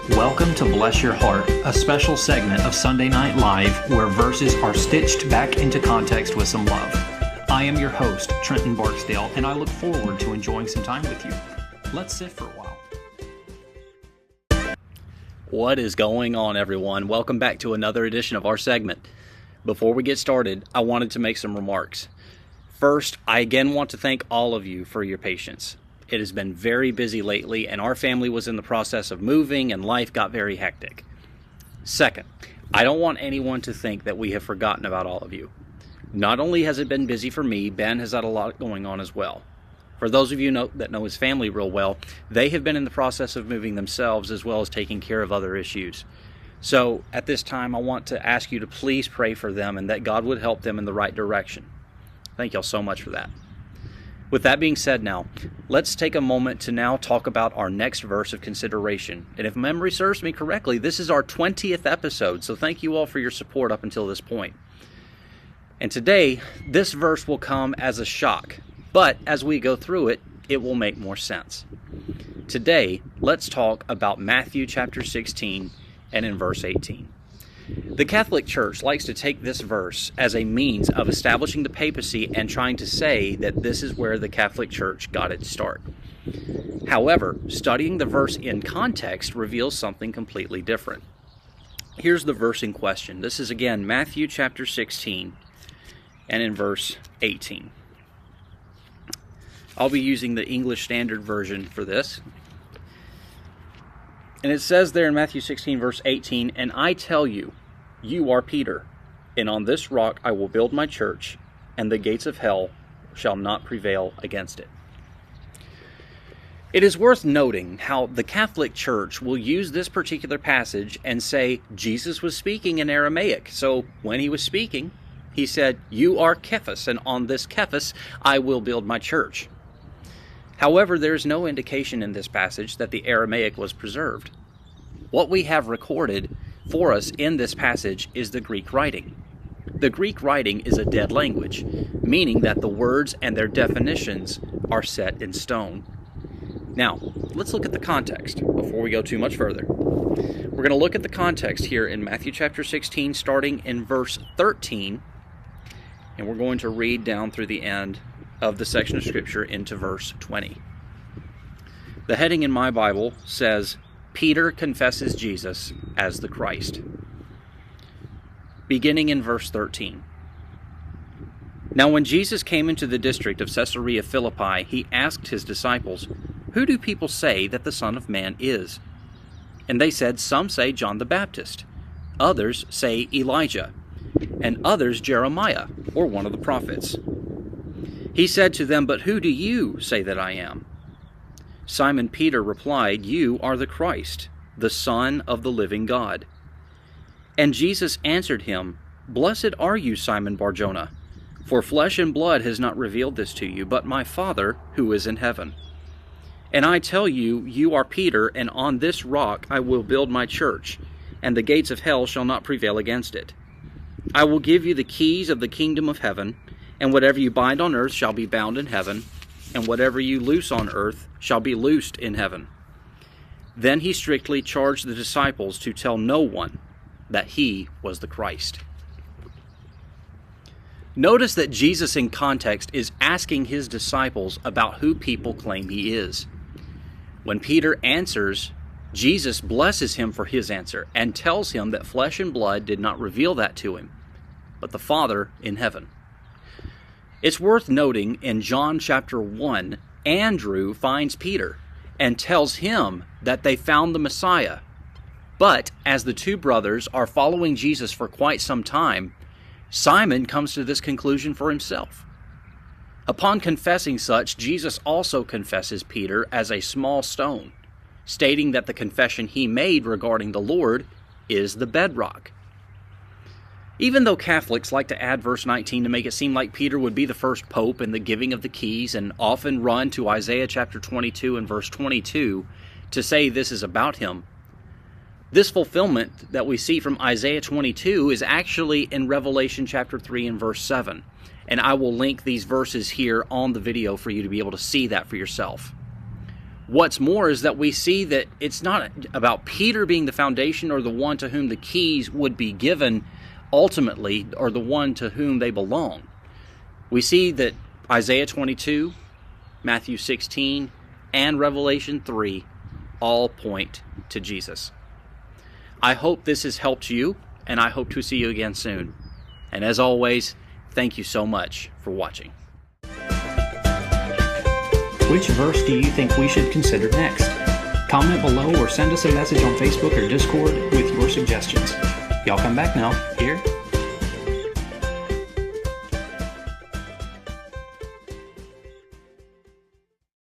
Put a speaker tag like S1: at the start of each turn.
S1: Welcome to Bless Your Heart, a special segment of Sunday Night Live where verses are stitched back into context with some love. I am your host, Trenton Barksdale, and I look forward to enjoying some time with you. Let's sit for a while.
S2: What is going on, everyone? Welcome back to another edition of our segment. Before we get started, I wanted to make some remarks. First, I again want to thank all of you for your patience. It has been very busy lately, and our family was in the process of moving, and life got very hectic. Second, I don't want anyone to think that we have forgotten about all of you. Not only has it been busy for me, Ben has had a lot going on as well. For those of you that know his family real well, they have been in the process of moving themselves as well as taking care of other issues. So at this time, I want to ask you to please pray for them and that God would help them in the right direction. Thank y'all so much for that. With that being said now, let's take a moment to now talk about our next verse of consideration. And if memory serves me correctly, this is our 20th episode, so thank you all for your support up until this point. And today, this verse will come as a shock, but as we go through it, it will make more sense. Today, let's talk about Matthew chapter 16 and in verse 18. The Catholic Church likes to take this verse as a means of establishing the papacy and trying to say that this is where the Catholic Church got its start. However, studying the verse in context reveals something completely different. Here's the verse in question. This is again Matthew chapter 16 and in verse 18. I'll be using the English Standard Version for this. And it says there in Matthew 16, verse 18, "And I tell you, you are Peter, and on this rock I will build my church, and the gates of hell shall not prevail against it." It is worth noting how the Catholic Church will use this particular passage and say Jesus was speaking in Aramaic. So when he was speaking, he said, "You are Cephas, and on this Cephas I will build my church." However, there is no indication in this passage that the Aramaic was preserved. What we have recorded for us in this passage is the Greek writing. The Greek writing is a dead language, meaning that the words and their definitions are set in stone. Now, let's look at the context before we go too much further. We're going to look at the context here in Matthew chapter 16, starting in verse 13, and we're going to read down through the end of the section of Scripture into verse 20. The heading in my Bible says, Peter confesses Jesus as the Christ. Beginning in verse 13. Now when Jesus came into the district of Caesarea Philippi, he asked his disciples, "Who do people say that the Son of Man is?" And they said, "Some say John the Baptist, others say Elijah, and others Jeremiah, or one of the prophets." He said to them, "But who do you say that I am?" Simon Peter replied, "You are the Christ, the Son of the living God." And Jesus answered him, "Blessed are you, Simon Bar-Jonah, for flesh and blood has not revealed this to you, but my Father who is in heaven. And I tell you, you are Peter, and on this rock I will build my church, and the gates of hell shall not prevail against it. I will give you the keys of the kingdom of heaven, and whatever you bind on earth shall be bound in heaven, and whatever you loose on earth shall be loosed in heaven." Then he strictly charged the disciples to tell no one that he was the Christ. Notice that Jesus in context is asking his disciples about who people claim he is. When Peter answers, Jesus blesses him for his answer and tells him that flesh and blood did not reveal that to him, but the Father in heaven. It's worth noting in John chapter 1, Andrew finds Peter and tells him that they found the Messiah. But as the two brothers are following Jesus for quite some time, Simon comes to this conclusion for himself. Upon confessing such, Jesus also confesses Peter as a small stone, stating that the confession he made regarding the Lord is the bedrock. Even though Catholics like to add verse 19 to make it seem like Peter would be the first pope in the giving of the keys and often run to Isaiah chapter 22 and verse 22 to say this is about him, this fulfillment that we see from Isaiah 22 is actually in Revelation chapter 3 and verse 7. And I will link these verses here on the video for you to be able to see that for yourself. What's more is that we see that it's not about Peter being the foundation or the one to whom the keys would be given ultimately, or the one to whom they belong. We see that Isaiah 22, Matthew 16, and Revelation 3 all point to Jesus. I hope this has helped you, and I hope to see you again soon. And as always, thank you so much for watching.
S1: Which verse do you think we should consider next? Comment below or send us a message on Facebook or Discord with your suggestions. Y'all come back now. Here